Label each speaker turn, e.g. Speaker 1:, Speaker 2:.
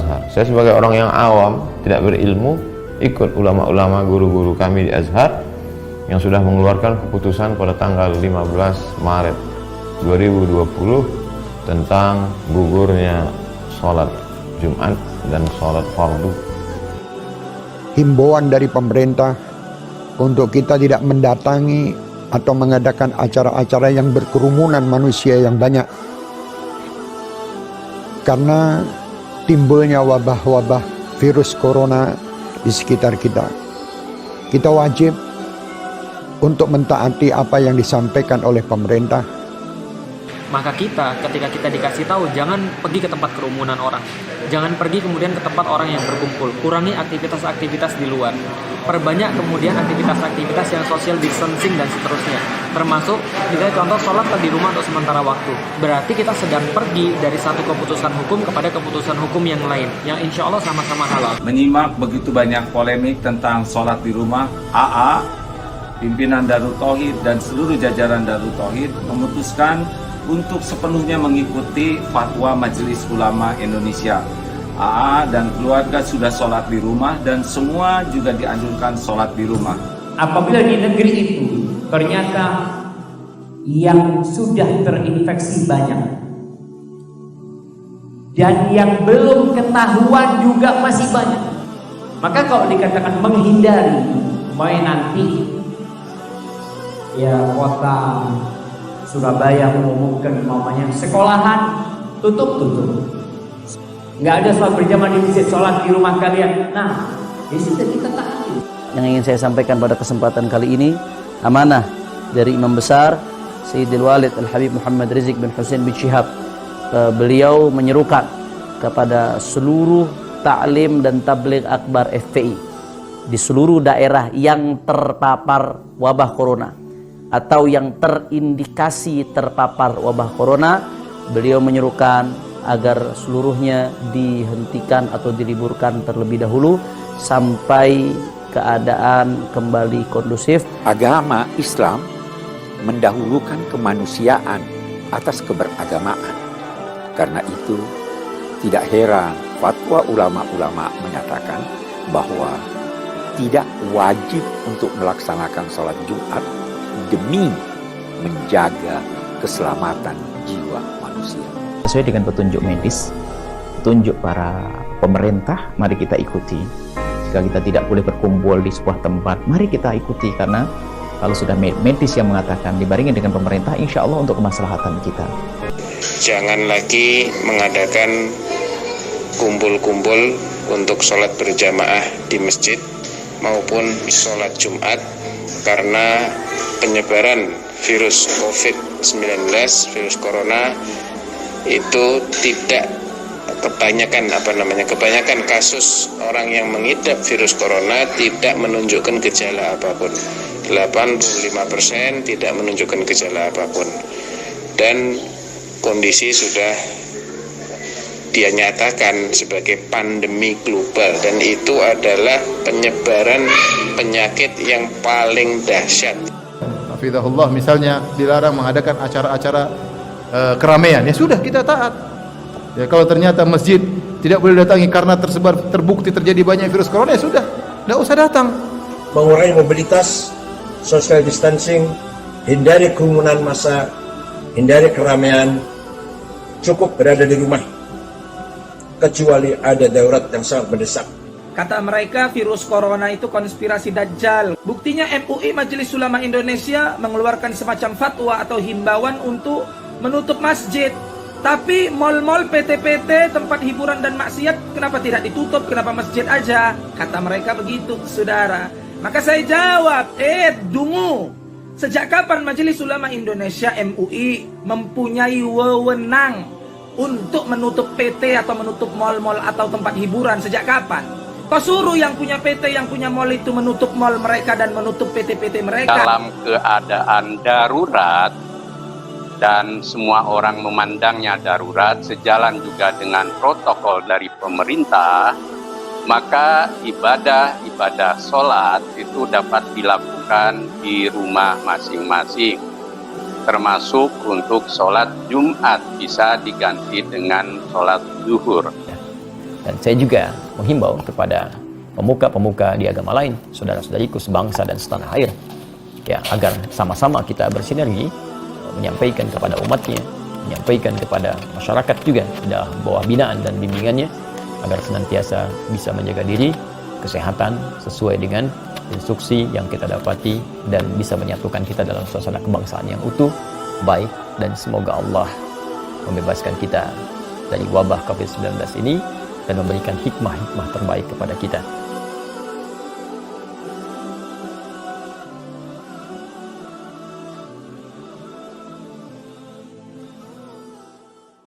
Speaker 1: Azhar. Saya sebagai orang yang awam, tidak berilmu, ikut ulama-ulama guru-guru kami di Azhar yang sudah mengeluarkan keputusan pada tanggal 15 Maret 2020 tentang gugurnya sholat Jumat dan sholat fardu.
Speaker 2: Himbauan dari pemerintah untuk kita tidak mendatangi atau mengadakan acara-acara yang berkerumunan manusia yang banyak, karena timbulnya wabah-wabah virus corona di sekitar kita. Kita wajib untuk mentaati apa yang disampaikan oleh pemerintah.
Speaker 3: Maka kita, ketika kita dikasih tahu, jangan pergi ke tempat kerumunan orang. Jangan pergi kemudian ke tempat orang yang berkumpul. Kurangi aktivitas-aktivitas di luar. Perbanyak kemudian aktivitas-aktivitas yang social distancing dan seterusnya. Termasuk, misalnya contoh sholat di rumah untuk sementara waktu. Berarti kita sedang pergi dari satu keputusan hukum kepada keputusan hukum yang lain. Yang insya Allah sama-sama halal.
Speaker 4: Menyimak begitu banyak polemik tentang sholat di rumah, AA, pimpinan Darut Tauhid dan seluruh jajaran Darut Tauhid memutuskan untuk sepenuhnya mengikuti fatwa Majelis Ulama Indonesia. AA dan keluarga sudah sholat di rumah dan semua juga dianjurkan sholat di rumah.
Speaker 5: Apabila di negeri itu ternyata yang sudah terinfeksi banyak dan yang belum ketahuan juga masih banyak, maka kalau dikatakan menghindari, main nanti ya kota Surabaya mengumumkan mamanya sekolahan tutup. Nggak ada sholat berjamaah di masjid, sholat di rumah kalian. Nah, di situ kita tahu.
Speaker 6: Yang ingin saya sampaikan pada kesempatan kali ini, amanah dari Imam Besar Sayyidil Walid Al-Habib Muhammad Rizik bin Hussein bin Syihab. Beliau menyerukan kepada seluruh ta'lim dan tabligh akbar FPI di seluruh daerah yang terpapar wabah corona atau yang terindikasi terpapar wabah corona, beliau menyerukan agar seluruhnya dihentikan atau diliburkan terlebih dahulu sampai keadaan kembali kondusif.
Speaker 7: Agama Islam mendahulukan kemanusiaan atas keberagamaan. Karena itu tidak heran fatwa ulama-ulama menyatakan bahwa tidak wajib untuk melaksanakan sholat Jumat demi menjaga keselamatan jiwa manusia.
Speaker 8: Sesuai dengan petunjuk medis, petunjuk para pemerintah, mari kita ikuti. Jika kita tidak boleh berkumpul di sebuah tempat, mari kita ikuti, karena kalau sudah medis yang mengatakan dibarengi dengan pemerintah, insya Allah untuk kemaslahatan kita.
Speaker 9: Jangan lagi mengadakan kumpul-kumpul untuk sholat berjamaah di masjid maupun sholat Jumat, karena penyebaran virus COVID-19, virus corona itu tidak kebanyakan kasus orang yang mengidap virus corona tidak menunjukkan gejala apapun. 85% tidak menunjukkan gejala apapun. Dan kondisi sudah dia nyatakan sebagai pandemi global, dan itu adalah penyebaran penyakit yang paling dahsyat.
Speaker 10: Hafizahullah misalnya dilarang mengadakan acara-acara keramaian, ya sudah kita taat. Ya kalau ternyata masjid tidak boleh datangi karena terbukti terjadi banyak virus corona, ya sudah, tidak usah datang.
Speaker 11: Mengurangi mobilitas, social distancing, hindari kerumunan massa, hindari keramaian, cukup berada di rumah kecuali ada darurat yang sangat mendesak.
Speaker 12: Kata mereka virus corona itu konspirasi Dajjal. Buktinya MUI Majelis Ulama Indonesia mengeluarkan semacam fatwa atau himbauan untuk menutup masjid. Tapi mal-mal, PT-PT, tempat hiburan dan maksiat kenapa tidak ditutup? Kenapa masjid aja? Kata mereka begitu, saudara. Maka saya jawab, dungu. Sejak kapan Majelis Ulama Indonesia MUI mempunyai wewenang untuk menutup PT atau menutup mal-mal atau tempat hiburan? Sejak kapan? Kau suruh yang punya PT, yang punya mal itu menutup mal mereka dan menutup PT-PT mereka.
Speaker 13: Dalam keadaan darurat dan semua orang memandangnya darurat, sejalan juga dengan protokol dari pemerintah, maka ibadah sholat itu dapat dilakukan di rumah masing-masing. Termasuk untuk sholat Jumat bisa diganti dengan sholat zuhur.
Speaker 14: Dan saya juga menghimbau kepada pemuka-pemuka di agama lain, saudara-saudariku sebangsa dan setanah air, ya, agar sama-sama kita bersinergi menyampaikan kepada umatnya, menyampaikan kepada masyarakat juga di bawah binaan dan bimbingannya, agar senantiasa bisa menjaga diri, kesehatan sesuai dengan instruksi yang kita dapati, dan bisa menyatukan kita dalam suasana kebangsaan yang utuh, baik, dan semoga Allah membebaskan kita dari wabah COVID-19 ini dan memberikan hikmah-hikmah terbaik kepada kita.